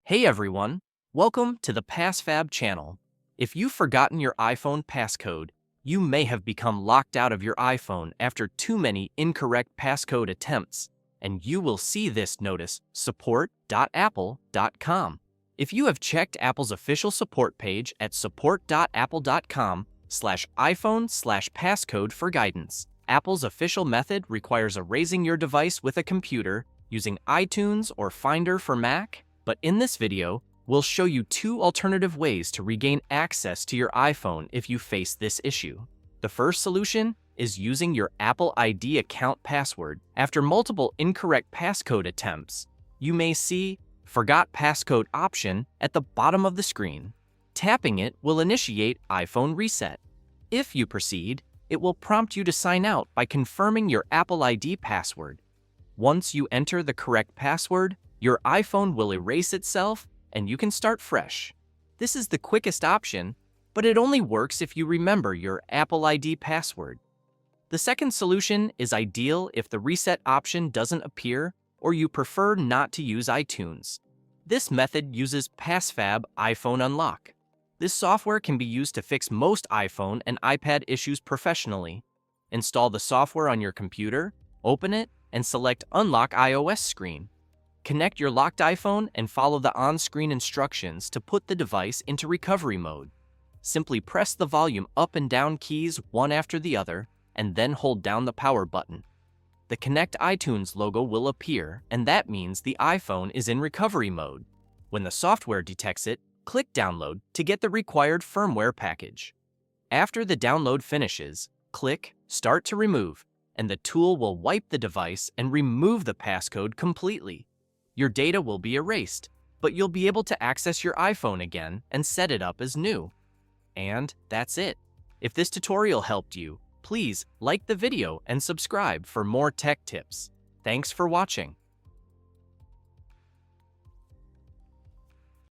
Hey everyone, welcome to the PassFab channel. If you've forgotten your iPhone passcode, you may have become locked out of your iPhone after too many incorrect passcode attempts, and you will see this notice, support.apple.com. If you have checked Apple's official support page at support.apple.com/iPhone/passcode for guidance, Apple's official method requires erasing your device with a computer using iTunes or Finder for Mac. But in this video, we'll show you two alternative ways to regain access to your iPhone if you face this issue. The first solution is using your Apple ID account password. After multiple incorrect passcode attempts, you may see Forgot Passcode option at the bottom of the screen. Tapping it will initiate iPhone reset. If you proceed, it will prompt you to sign out by confirming your Apple ID password. Once you enter the correct password, your iPhone will erase itself and you can start fresh. This is the quickest option, but it only works if you remember your Apple ID password. The second solution is ideal if the reset option doesn't appear or you prefer not to use iTunes. This method uses PassFab iPhone Unlock. This software can be used to fix most iPhone and iPad issues professionally. Install the software on your computer, open it, and select Unlock iOS screen. Connect your locked iPhone and follow the on-screen instructions to put the device into recovery mode. Simply press the volume up and down keys one after the other, and then hold down the power button. The Connect iTunes logo will appear, and that means the iPhone is in recovery mode. When the software detects it, click Download to get the required firmware package. After the download finishes, click Start to Remove, and the tool will wipe the device and remove the passcode completely. Your data will be erased, but you'll be able to access your iPhone again and set it up as new. And that's it. If this tutorial helped you, please like the video and subscribe for more tech tips. Thanks for watching.